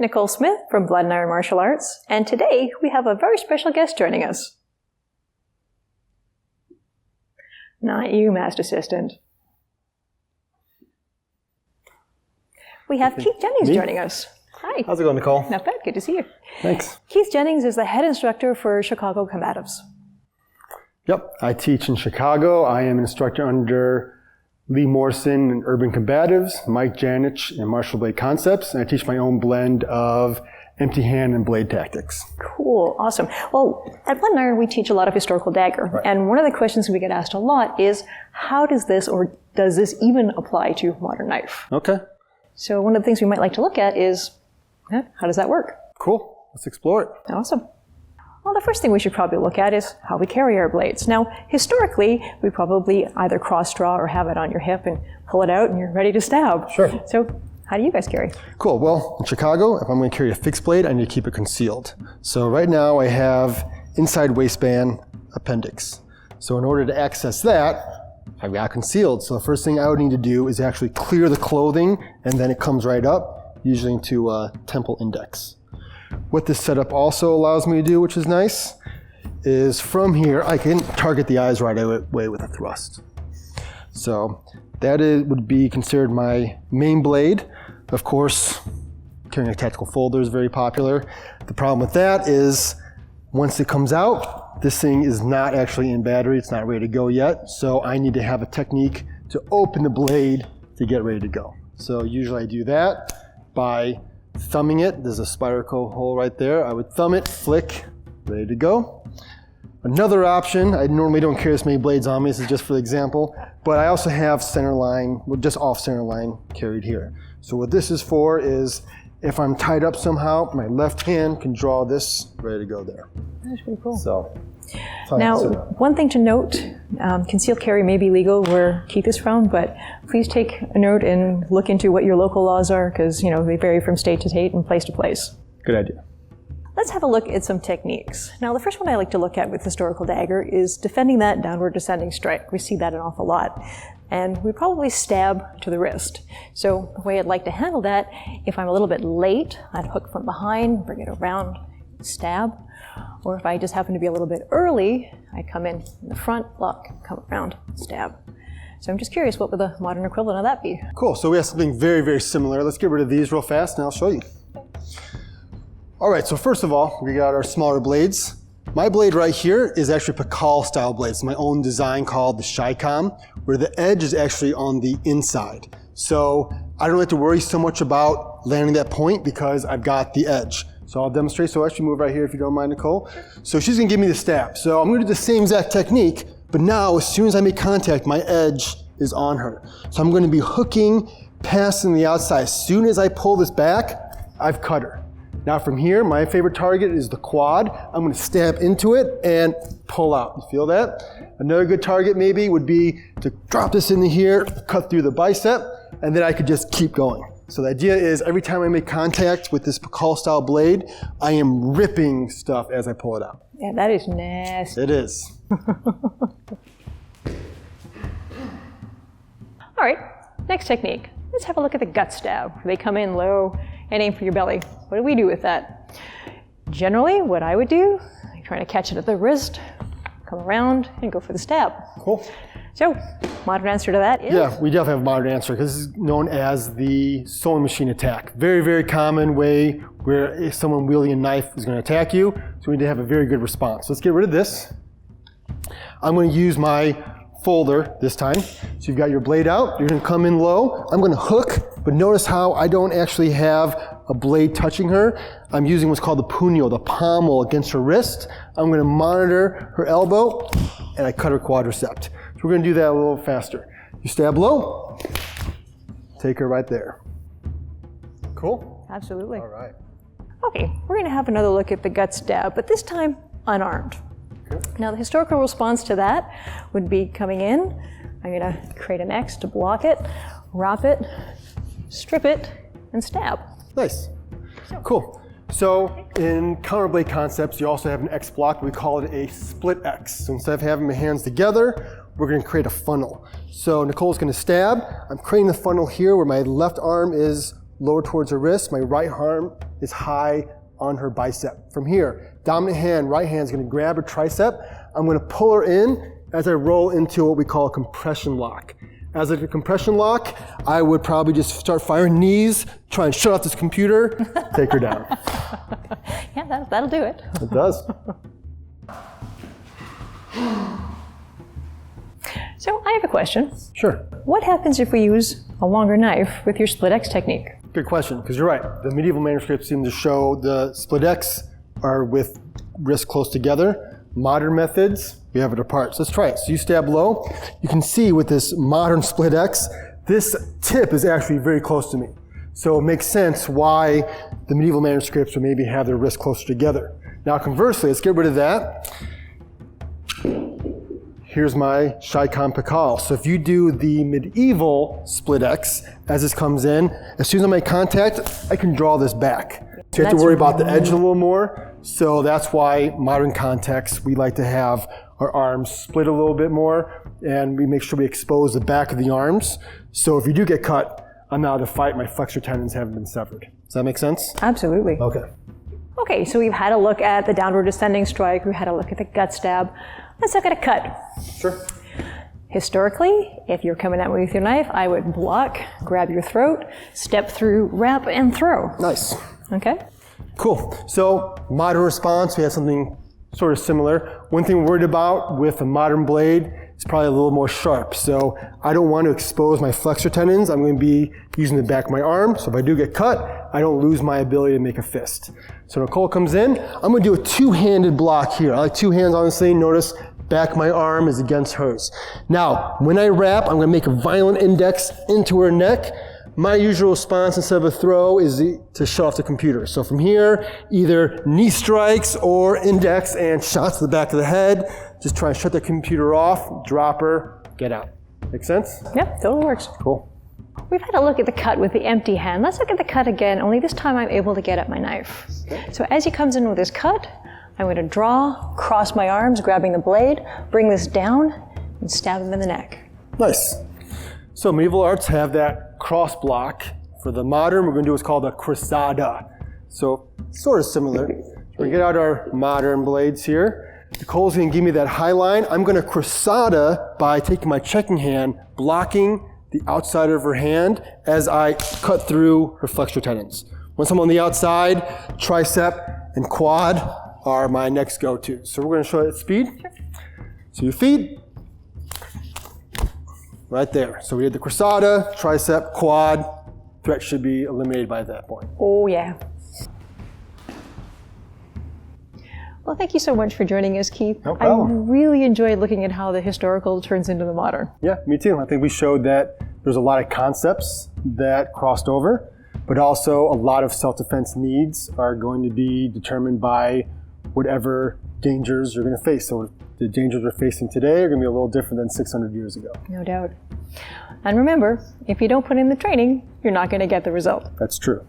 Nicole Smith from Blood and Iron Martial Arts, and today we have a very special guest joining us. Not you, Master Assistant. We have Keith Jennings joining us. Hi. How's it going, Nicole? Not bad. Good to see you. Thanks. Keith Jennings is the head instructor for Chicago Combatives. Yep, I teach in Chicago. I am an instructor under Lee Morrison in Urban Combatives, Mike Janich in Martial Blade Concepts, and I teach my own blend of empty hand and blade tactics. Cool, awesome. Well, at Blood and Iron we teach a lot of historical dagger, right. And one of the questions we get asked a lot is, how does this, or does this even apply to modern knife? Okay. So one of the things we might like to look at is, how does that work? Cool, let's explore it. Awesome. Well, the first thing we should probably look at is how we carry our blades. Now, historically, we probably either cross-draw or have it on your hip and pull it out and you're ready to stab. Sure. So how do you guys carry? Cool. Well, in Chicago, if I'm going to carry a fixed blade, I need to keep it concealed. So right now I have inside waistband appendix. So in order to access that, I've got concealed. So the first thing I would need to do is actually clear the clothing, and then it comes right up, usually into a temple index. What this setup also allows me to do, which is nice, is from here I can target the eyes right away with a thrust. So that would be considered my main blade. Of course, carrying a tactical folder is very popular. The problem with that is once it comes out, this thing is not actually in battery, it's not ready to go yet, so I need to have a technique to open the blade to get ready to go. So usually I do that by thumbing it. There's a Spyderco hole right there. I would thumb it, flick, ready to go. Another option, I normally don't carry this many blades on me, this is just for the example, but I also have center line, just off center line carried here. So what this is for is if I'm tied up somehow, my left hand can draw this, ready to go there. That's pretty cool. So, now, one thing to note, concealed carry may be legal where Keith is from, but please take a note and look into what your local laws are, because they vary from state to state and place to place. Good idea. Let's have a look at some techniques. Now, the first one I like to look at with historical dagger is defending that downward descending strike. We see that an awful lot. And we probably stab to the wrist. So the way I'd like to handle that, if I'm a little bit late, I'd hook from behind, bring it around, stab. Or if I just happen to be a little bit early, I come in the front, lock, come around, stab. So I'm just curious, what would the modern equivalent of that be? Cool, so we have something very, very similar. Let's get rid of these real fast and I'll show you. All right, so first of all, we got our smaller blades. My blade right here is actually Pakal style blade. It's my own design called the Shycom, where the edge is actually on the inside. So I don't have to worry so much about landing that point because I've got the edge. So I'll demonstrate. So I'll actually move right here if you don't mind, Nicole. So she's gonna give me the stab. So I'm gonna do the same exact technique, but now as soon as I make contact, my edge is on her. So I'm gonna be hooking, passing the outside. As soon as I pull this back, I've cut her. Now from here, my favorite target is the quad. I'm gonna stab into it and pull out. You feel that? Another good target maybe would be to drop this into here, cut through the bicep, and then I could just keep going. So the idea is every time I make contact with this Pakal style blade, I am ripping stuff as I pull it out. Yeah, that is nasty. It is. All right, next technique. Let's have a look at the gut stab. They come in low and aim for your belly. What do we do with that? Generally, what I would do, I try to catch it at the wrist, come around, and go for the stab. Cool. So, modern answer to that is? Yeah, we definitely have a modern answer because this is known as the sewing machine attack. Very, very common way where if someone wielding a knife is going to attack you, so we need to have a very good response. Let's get rid of this. I'm going to use my folder this time. So you've got your blade out, you're going to come in low. I'm going to hook, but notice how I don't actually have a blade touching her. I'm using what's called the puño, the pommel against her wrist. I'm going to monitor her elbow, and I cut her quadriceps. So we're going to do that a little faster. You stab low, take her right there. Cool? Absolutely. All right. Okay, we're going to have another look at the gut stab, but this time unarmed. Okay. Now the historical response to that would be coming in. I'm going to create an X to block it, wrap it, strip it, and stab. Nice. Cool. So in counterblade concepts, you also have an X block. We call it a split X. So instead of having my hands together, we're going to create a funnel. So Nicole's going to stab. I'm creating the funnel here where my left arm is lower towards her wrist. My right arm is high on her bicep. From here, dominant hand, right hand is going to grab her tricep. I'm going to pull her in as I roll into what we call a compression lock. As a compression lock, I would probably just start firing knees, try and shut off this computer, take her down. Yeah, that'll do it. It does. So I have a question. Sure. What happens if we use a longer knife with your split X technique? Good question, because you're right. The medieval manuscripts seem to show the split X are with wrists close together. Modern methods, we have it apart. So let's try it. So you stab low. You can see with this modern split X, this tip is actually very close to me. So it makes sense why the medieval manuscripts would maybe have their wrists closer together. Now conversely, let's get rid of that. Here's my Shikon Pakal. So if you do the medieval split X, as this comes in, as soon as I make contact, I can draw this back. So you have to worry about the edge a little more. So that's why modern contexts, we like to have our arms split a little bit more, and we make sure we expose the back of the arms. So if you do get cut, I'm out of the fight, my flexor tendons haven't been severed. Does that make sense? Absolutely. Okay. Okay, so we've had a look at the downward descending strike, we had a look at the gut stab. Let's look at a cut. Sure. Historically, if you're coming at me with your knife, I would block, grab your throat, step through, wrap, and throw. Nice. Okay? Cool. So modern response, we have something sort of similar. One thing we're worried about with a modern blade is probably a little more sharp. So I don't want to expose my flexor tendons. I'm going to be using the back of my arm. So if I do get cut, I don't lose my ability to make a fist. So Nicole comes in. I'm going to do a two-handed block here. I like two hands, honestly. Notice back of my arm is against hers. Now, when I wrap, I'm going to make a violent index into her neck. My usual response instead of a throw is to shut off the computer. So from here, either knee strikes or index and shots to the back of the head. Just try and shut the computer off, drop her, get out. Make sense? Yep, totally works. Cool. We've had a look at the cut with the empty hand. Let's look at the cut again, only this time I'm able to get at my knife. Okay. So as he comes in with his cut, I'm going to draw, cross my arms, grabbing the blade, bring this down, and stab him in the neck. Nice. So medieval arts have that cross block. For the modern, we're going to do what's called a cruzada. So sort of similar. So we're going to get out our modern blades here. Nicole's going to give me that high line. I'm going to cruzada by taking my checking hand, blocking the outside of her hand as I cut through her flexor tendons. Once I'm on the outside, tricep and quad are my next go-to. So we're going to show it at speed. Sure. So your feet, right there. So we did the cruzada, tricep, quad. Threat should be eliminated by that point. Oh yeah. Well, thank you so much for joining us, Keith. No problem. I really enjoyed looking at how the historical turns into the modern. Yeah, me too. I think we showed that there's a lot of concepts that crossed over, but also a lot of self-defense needs are going to be determined by whatever dangers you're going to face. So the dangers we're facing today are going to be a little different than 600 years ago. No doubt. And remember, if you don't put in the training, you're not going to get the result. That's true.